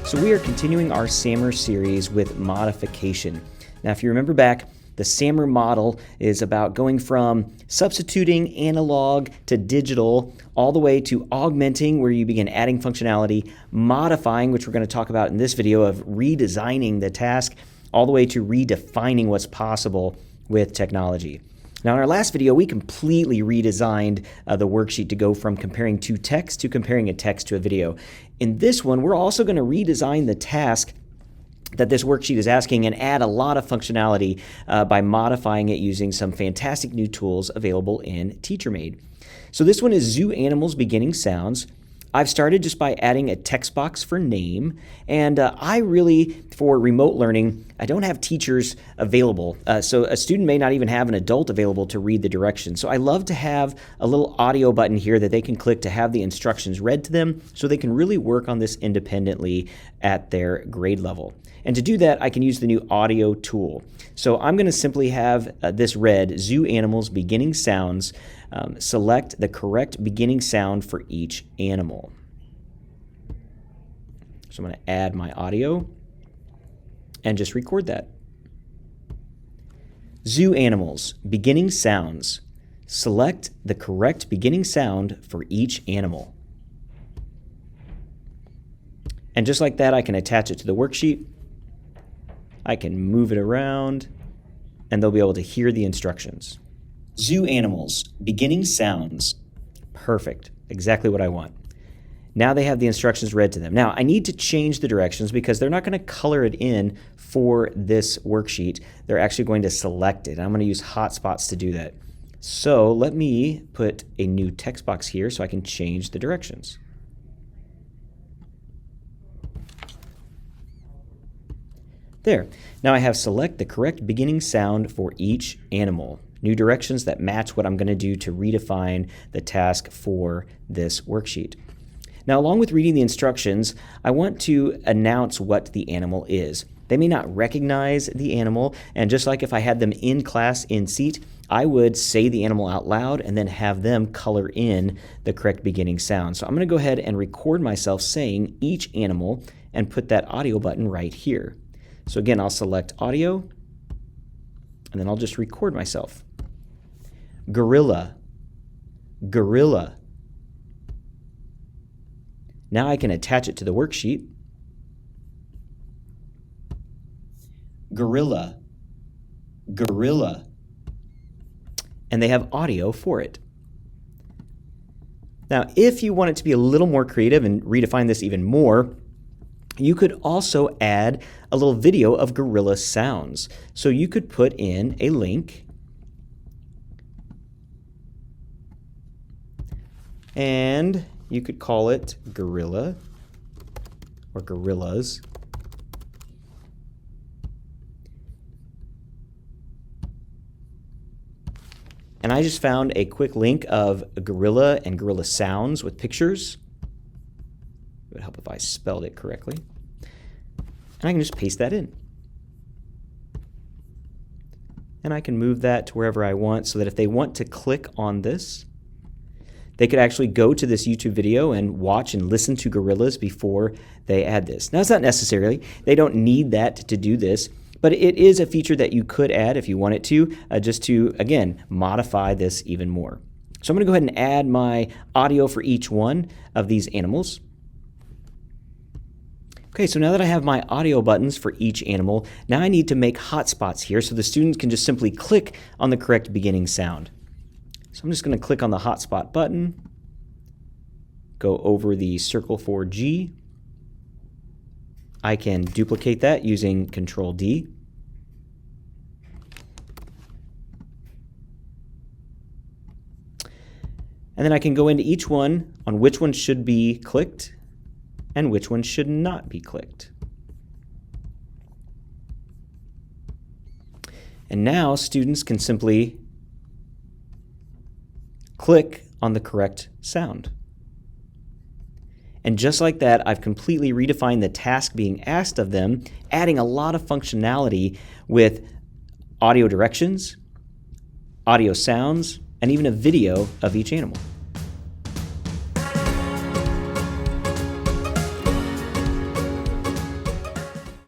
So we are continuing our SAMR series with modification. Now, if you remember back, the SAMR model is about going from substituting analog to digital, all the way to augmenting, where you begin adding functionality, modifying, which we're going to talk about in this video of redesigning the task, all the way to redefining what's possible with technology. Now, in our last video, we completely redesigned the worksheet to go from comparing two texts to comparing a text to a video. In this one, we're also going to redesign the task that this worksheet is asking and add a lot of functionality by modifying it using some fantastic new tools available in Teachermade. So this one is zoo animals beginning sounds. I've started just by adding a text box for name, and I really, for remote learning, I don't have teachers available, so a student may not even have an adult available to read the directions. So I love to have a little audio button here that they can click to have the instructions read to them so they can really work on this independently at their grade level. And to do that, I can use the new audio tool. So I'm going to simply have this read, zoo animals beginning sounds. Select the correct beginning sound for each animal. So I'm going to add my audio and just record that. Zoo animals, beginning sounds. Select the correct beginning sound for each animal. And just like that, I can attach it to the worksheet. I can move it around, and they'll be able to hear the instructions. Zoo animals, beginning sounds. Perfect, exactly what I want. Now they have the instructions read to them. Now I need to change the directions because they're not going to color it in for this worksheet. They're actually going to select it. I'm going to use hotspots to do that. So let me put a new text box here so I can change the directions. There. Now I have select the correct beginning sound for each animal. New directions that match what I'm going to do to redefine the task for this worksheet. Now, along with reading the instructions, I want to announce what the animal is. They may not recognize the animal, and just like if I had them in class in seat, I would say the animal out loud and then have them color in the correct beginning sound. So I'm going to go ahead and record myself saying each animal and put that audio button right here. So again, I'll select audio, and then I'll just record myself. Gorilla, gorilla. Now I can attach it to the worksheet. Gorilla, gorilla. And they have audio for it. Now, if you want it to be a little more creative and redefine this even more, you could also add a little video of gorilla sounds. So you could put in a link and you could call it gorilla or gorillas. And I just found a quick link of a gorilla and gorilla sounds with pictures. It would help if I spelled it correctly. And I can just paste that in. And I can move that to wherever I want so that if they want to click on this, they could actually go to this YouTube video and watch and listen to gorillas before they add this. Now, it's not necessarily. They don't need that to do this, but it is a feature that you could add if you wanted to, just to, again, modify this even more. So I'm going to go ahead and add my audio for each one of these animals. Okay, so now that I have my audio buttons for each animal, now I need to make hotspots here so the students can just simply click on the correct beginning sound. So I'm just going to click on the hotspot button, go over the circle for G. I can duplicate that using Control D. And then I can go into each one on which one should be clicked and which one should not be clicked. And now students can simply click on the correct sound. And just like that, I've completely redefined the task being asked of them, adding a lot of functionality with audio directions, audio sounds, and even a video of each animal.